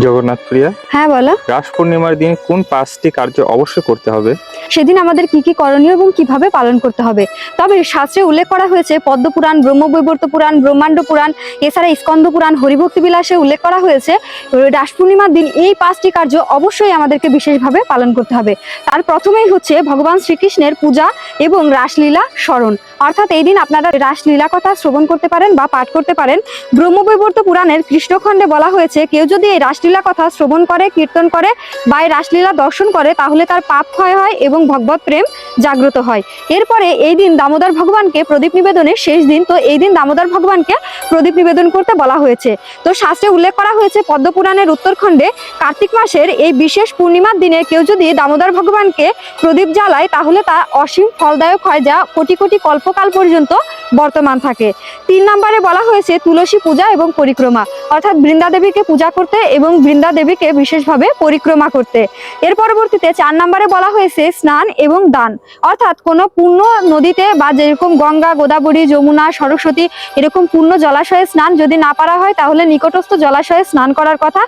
জগন্নাথ প্রিয়া, হ্যাঁ বলো। রাস পূর্ণিমার দিন কোন 5টি কার্য অবশ্যই করতে হবে? সেদিন আমাদের কি কি করণীয় এবং কিভাবে পালন করতে হবে। তবে শাস্ত্রে উল্লেখ করা হয়েছে পদ্মপুরাণ, ব্রহ্মবৈবর্ত পুরাণ, ব্রহ্মাণ্ড পুরাণ, এছাড়া স্কন্দ পুরাণ, হরিভক্তি বিলাসে উল্লেখ করা হয়েছে রাস পূর্ণিমার দিন এই 5টি কার্য অবশ্যই আমাদেরকে বিশেষভাবে পালন করতে হবে। তার প্রথমেই হচ্ছে ভগবান শ্রীকৃষ্ণের পূজা এবং রাসলীলা স্মরণ। অর্থাৎ এই দিন আপনারা রাসলীলা কথা শ্রবণ করতে পারেন বা পাঠ করতে পারেন। ব্রহ্মবৈবর্ত পুরাণের কৃষ্ণখণ্ডে বলা হয়েছে কেউ যদি এই রাসলীলা কথা শ্রবণ করে, কীর্তন করে বা এই রাসলীলা দর্শন করে তাহলে তার পাপ ক্ষয় হয় এবং ভগবত প্রেম জাগ্রত হয়। এরপরে এই দিন দামোদর ভগবানকে প্রদীপ নিবেদনের শেষ দিন, তো এই দিন দামোদর ভগবানকে প্রদীপ নিবেদন করতে বলা হয়েছে। তো শাস্ত্রে উল্লেখ করা হয়েছে পদ্মপুরাণের উত্তরখণ্ডে কার্তিক মাসের এই বিশেষ পূর্ণিমার দিনে কেউ যদি দামোদর ভগবানকে প্রদীপ জ্বালায় তাহলে তা অসীম ফলদায়ক হয়, যা কোটি কোটি কল্পকাল পর্যন্ত বর্তমান থাকে। 3 নম্বরে বলা হয়েছে তুলসী পূজা এবং পরিক্রমা, অর্থাৎ বৃন্দা দেবীকে পূজা করতে এবং বৃন্দা দেবীকে বিশেষভাবে পরিক্রমা করতে। এর পরবর্তীতে 4 নম্বরে বলা হয়েছে স্নান এবং দান, অর্থাৎ কোনো পূর্ণ নদীতে বা যেরকম গঙ্গা, গোদাবরী, যমুনা, সরস্বতী এরকম পূর্ণ জলাশয়ে স্নান যদি না পারা হয় তাহলে নিকটস্থ জলাশয়ে স্নান করার কথা।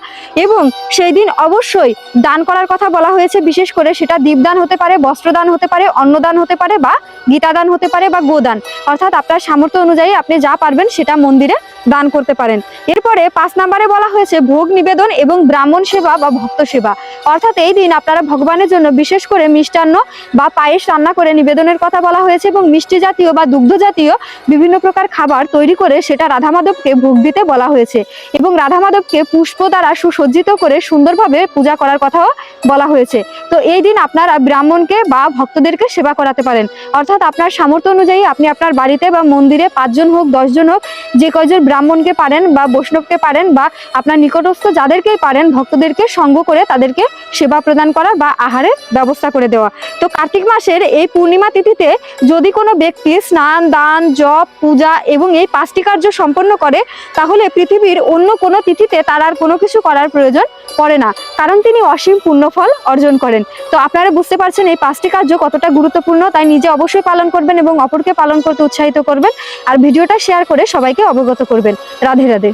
এবং সেই দিন অবশ্যই দান করার কথা বলা হয়েছে, বিশেষ করে সেটা দীপদান হতে পারে, বস্ত্রদান হতে পারে, অন্নদান হতে পারে বা গীতাদান হতে পারে বা গোদান, অর্থাৎ আপনার সামর্থ্য অনুযায়ী আপনি যা পারবেন সেটা মন্দিরে দান করতে পারেন। এরপরে 5 নম্বরে বলা হয়েছে ভোগ নিবেদন এবং ব্রাহ্মণ সেবা বা ভক্ত সেবা, অর্থাৎ এই দিন আপনারা ভগবানের জন্য বিশেষ করে মিষ্টান্ন বা পায়েস রান্না করে নিবেদনের কথা বলা হয়েছে এবং মিষ্টি জাতীয় বা দুগ্ধ জাতীয় বিভিন্ন প্রকার খাবার তৈরি করে সেটা রাধা মাধবকে ভোগ দিতে বলা হয়েছে এবং রাধা মাধবকে পুষ্প দ্বারা সুসজ্জিত করে সুন্দরভাবে পূজা করার কথাও বলা হয়েছে। তো এই দিন আপনারা ব্রাহ্মণকে বা ভক্তদেরকে সেবা করাতে পারেন, অর্থাৎ আপনার সামর্থ্য অনুযায়ী আপনি আপনার বাড়িতে বা মন্দিরে 5 জন হোক 10 জন হোক যে কয়জন ব্রাহ্মণকে পারেন বা বৈষ্ণবকে পারেন বা আপনার নিকটস্থ যাদেরকেই পারেন ভক্তদেরকে সঙ্গ করে তাদেরকে সেবা প্রদান করা বা আহারের ব্যবস্থা করে দেওয়া। তো কার্তিক মাসের এই পূর্ণিমা তিথিতে যদি কোনো ব্যক্তি স্নান, দান, জপ, পূজা এবং এই 5টি কার্য সম্পন্ন করে তাহলে পৃথিবীর অন্য কোনো তিথিতে তার আর কোনো কিছু করার প্রয়োজন পড়ে না, কারণ তিনি অসীম পুণ্যফল অর্জন করেন। তো আপনারা বুঝতে পারছেন এই 5টি কার্য কতটা গুরুত্বপূর্ণ, তাই নিজে অবশ্যই পালন করবেন এবং অপরকে পালন করতে উৎসাহিত করবেন আর ভিডিওটা শেয়ার করে সবাইকে অবগত করবেন। রাধে রাধে।